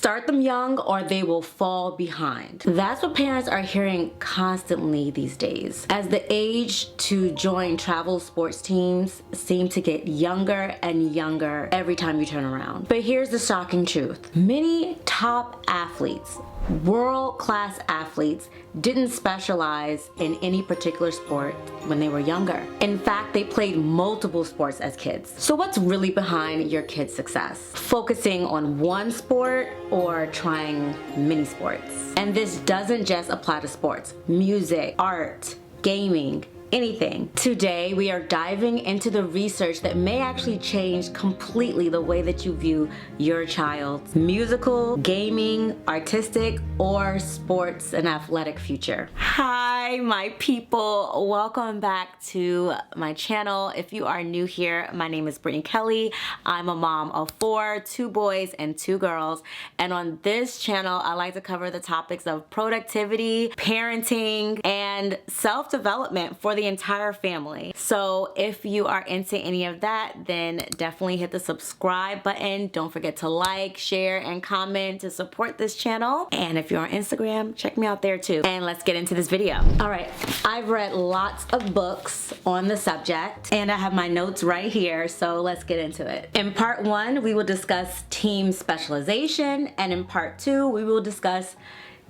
Start them young or they will fall behind. That's what parents are hearing constantly these days, as the age to join travel sports teams seem to get younger and younger every time you turn around. But here's the shocking truth. Many top athletes, world-class athletes, didn't specialize in any particular sport when they were younger. In fact, they played multiple sports as kids. So what's really behind your kid's success? Focusing on one sport or trying many sports? And this doesn't just apply to sports, music, art, gaming, anything. Today, we are diving into the research that may actually change completely the way that you view your child's musical, gaming, artistic, or sports and athletic future. Hi, my people. Welcome back to my channel. If you are new here, my name is Brittany Kelly. I'm a mom of 4, 2 boys and 2 girls. And on this channel, I like to cover the topics of productivity, parenting, and self-development for the entire family. So if you are into any of that, then definitely hit the subscribe button. Don't forget to like, share, and comment to support this channel. And if you're on Instagram, check me out there too. And let's get into this video. All right, I've read lots of books on the subject and I have my notes right here, so let's get into it. In part 1, we will discuss team specialization, and in part 2, we will discuss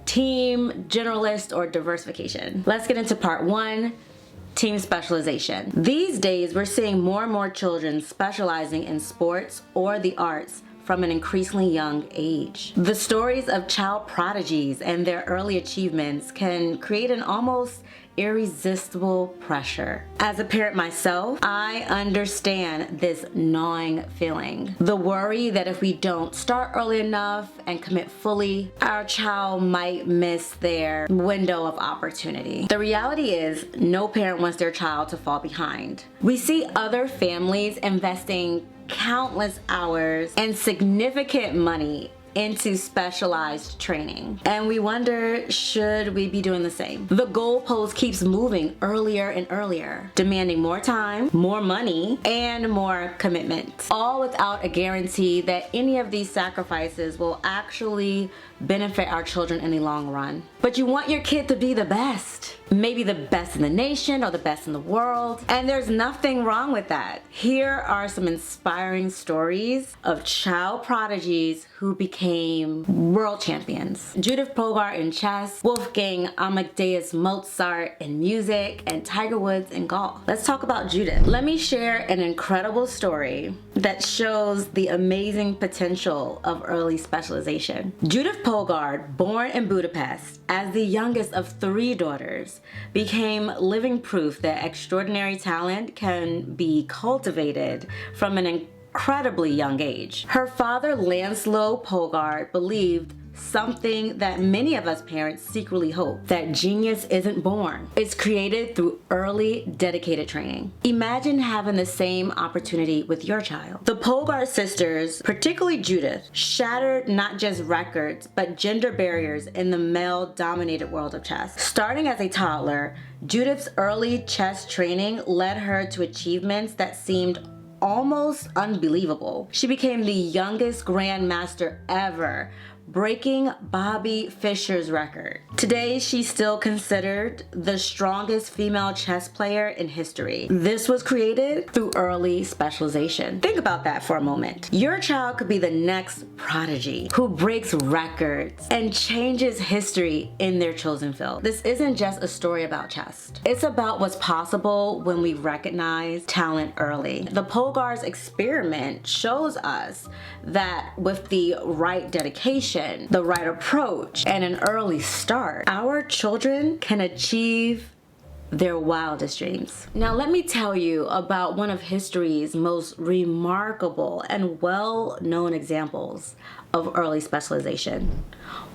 team generalist or diversification. Let's get into part 1. Team specialization. These days, we're seeing more and more children specializing in sports or the arts from an increasingly young age. The stories of child prodigies and their early achievements can create an almost irresistible pressure. As a parent myself, I understand this gnawing feeling. The worry that if we don't start early enough and commit fully, our child might miss their window of opportunity. The reality is, no parent wants their child to fall behind. We see other families investing countless hours and significant money into specialized training. And we wonder, should we be doing the same? The goalpost keeps moving earlier and earlier, demanding more time, more money, and more commitment, all without a guarantee that any of these sacrifices will actually benefit our children in the long run. But you want your kid to be the best. Maybe the best in the nation or the best in the world. And there's nothing wrong with that. Here are some inspiring stories of child prodigies who became world champions. Judit Polgar in chess, Wolfgang Amadeus Mozart in music, and Tiger Woods in golf. Let's talk about Judit. Let me share an incredible story that shows the amazing potential of early specialization. Judit Polgar, born in Budapest as the youngest of 3 daughters, became living proof that extraordinary talent can be cultivated from an incredibly young age. Her father, Laszlo Polgar, believed something that many of us parents secretly hope, that genius isn't born. It's created through early, dedicated training. Imagine having the same opportunity with your child. The Polgar sisters, particularly Judith, shattered not just records, but gender barriers in the male-dominated world of chess. Starting as a toddler, Judith's early chess training led her to achievements that seemed almost unbelievable. She became the youngest grandmaster ever, breaking Bobby Fischer's record. Today, she's still considered the strongest female chess player in history. This was created through early specialization. Think about that for a moment. Your child could be the next prodigy who breaks records and changes history in their chosen field. This isn't just a story about chess. It's about what's possible when we recognize talent early. The Polgar's experiment shows us that with the right dedication, the right approach, and an early start, our children can achieve their wildest dreams. Now let me tell you about one of history's most remarkable and well-known examples of early specialization,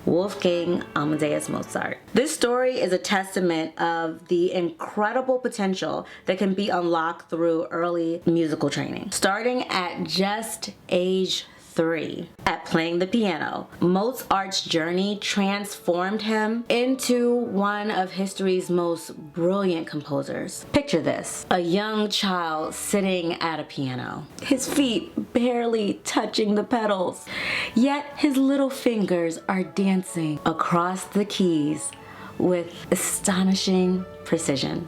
Wolfgang Amadeus Mozart. This story is a testament of the incredible potential that can be unlocked through early musical training. Starting at just age 3 at playing the piano. Mozart's journey transformed him into one of history's most brilliant composers. Picture this: a young child sitting at a piano, his feet barely touching the pedals, yet his little fingers are dancing across the keys with astonishing precision.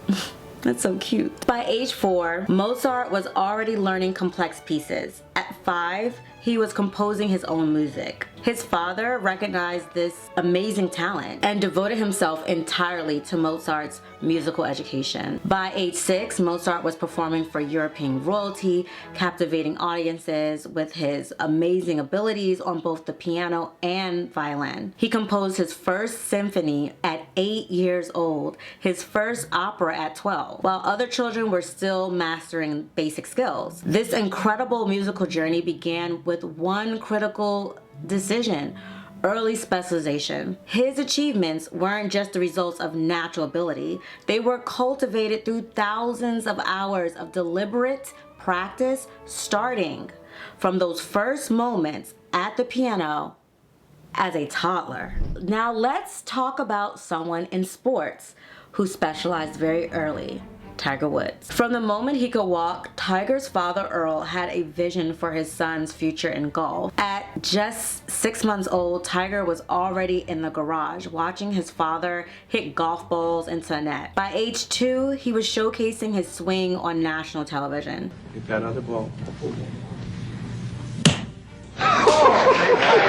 That's so cute. By age 4, Mozart was already learning complex pieces. At 5, he was composing his own music. His father recognized this amazing talent and devoted himself entirely to Mozart's musical education. By age 6, Mozart was performing for European royalty, captivating audiences with his amazing abilities on both the piano and violin. He composed his first symphony at 8 years old, his first opera at 12, while other children were still mastering basic skills. This incredible musical journey began with one critical decision: early specialization. His achievements weren't just the results of natural ability, they were cultivated through thousands of hours of deliberate practice, starting from those first moments at the piano as a toddler. Now let's talk about someone in sports who specialized very early: Tiger Woods. From the moment he could walk, Tiger's father Earl had a vision for his son's future in golf. At just 6 months old, Tiger was already in the garage watching his father hit golf balls into a net. By age 2, he was showcasing his swing on national television. Get that other ball.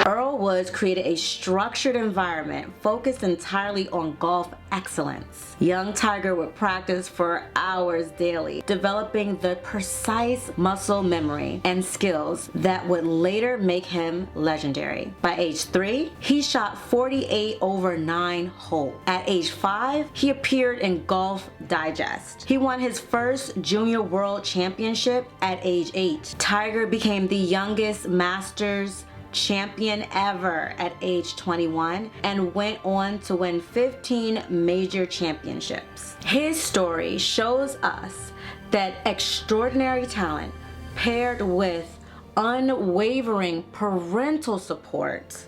Earl Woods created a structured environment focused entirely on golf excellence. Young Tiger would practice for hours daily, developing the precise muscle memory and skills that would later make him legendary. By age 3, he shot 48 over 9 holes. At age 5, he appeared in Golf Digest. He won his first Junior World Championship at age 8. Tiger became the youngest Masters champion ever at age 21 and went on to win 15 major championships. His story shows us that extraordinary talent paired with unwavering parental support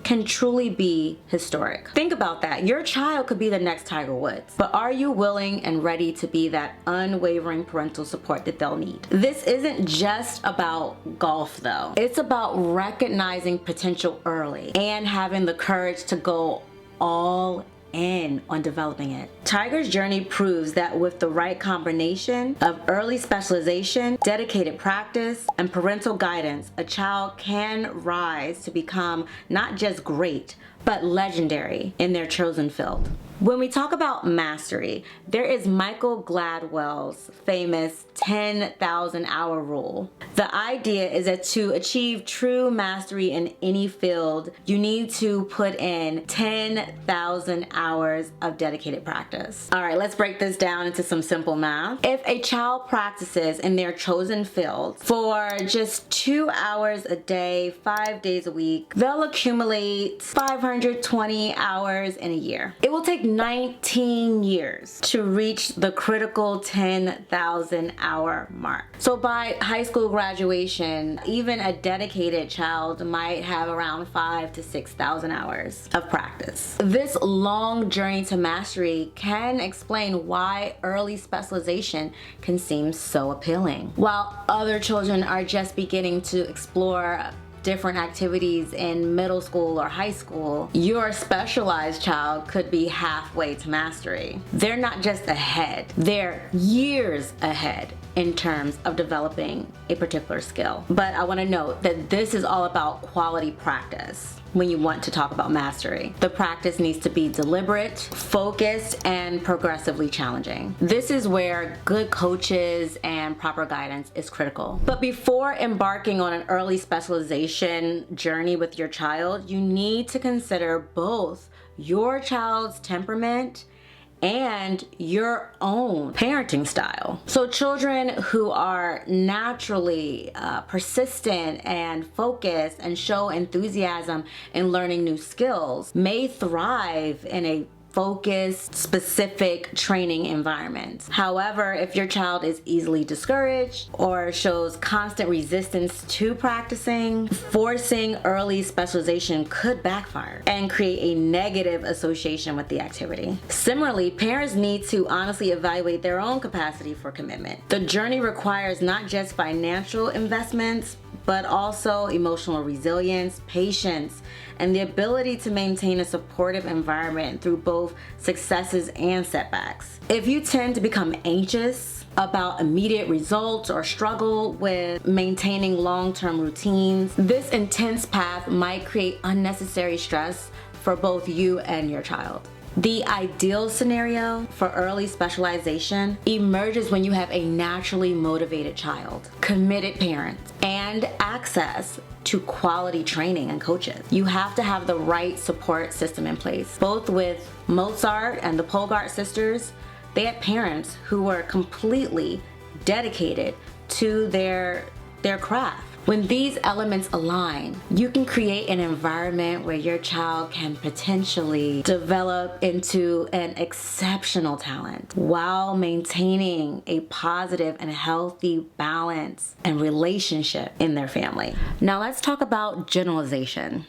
can truly be historic. Think about that. Your child could be the next Tiger Woods, but are you willing and ready to be that unwavering parental support that they'll need? This isn't just about golf though. It's about recognizing potential early and having the courage to go all in on developing it. Tiger's journey proves that with the right combination of early specialization, dedicated practice, and parental guidance, a child can rise to become not just great, but legendary in their chosen field. When we talk about mastery, there is Michael Gladwell's famous 10,000 hour rule. The idea is that to achieve true mastery in any field, you need to put in 10,000 hours of dedicated practice. All right, let's break this down into some simple math. If a child practices in their chosen field for just 2 hours a day, 5 days a week, they'll accumulate 520 hours in a year. It will take 19 years to reach the critical 10,000 hour mark. So by high school graduation, even a dedicated child might have around 5,000 to 6,000 hours of practice. This long journey to mastery can explain why early specialization can seem so appealing. While other children are just beginning to explore different activities in middle school or high school, your specialized child could be halfway to mastery. They're not just ahead, they're years ahead in terms of developing a particular skill. But I want to note that this is all about quality practice. When you want to talk about mastery, the practice needs to be deliberate, focused, and progressively challenging. This is where good coaches and proper guidance is critical. But before embarking on an early specialization journey with your child, you need to consider both your child's temperament and your own parenting style. So children who are naturally persistent and focused and show enthusiasm in learning new skills may thrive in a focused, specific training environments. However, if your child is easily discouraged or shows constant resistance to practicing, forcing early specialization could backfire and create a negative association with the activity. Similarly, parents need to honestly evaluate their own capacity for commitment. The journey requires not just financial investments, but also emotional resilience, patience, and the ability to maintain a supportive environment through both successes and setbacks. If you tend to become anxious about immediate results or struggle with maintaining long-term routines, this intense path might create unnecessary stress for both you and your child. The ideal scenario for early specialization emerges when you have a naturally motivated child, committed parents, and access to quality training and coaches. You have to have the right support system in place. Both with Mozart and the Polgar sisters, they had parents who were completely dedicated to their craft. When these elements align, you can create an environment where your child can potentially develop into an exceptional talent while maintaining a positive and healthy balance and relationship in their family. Now let's talk about generalization.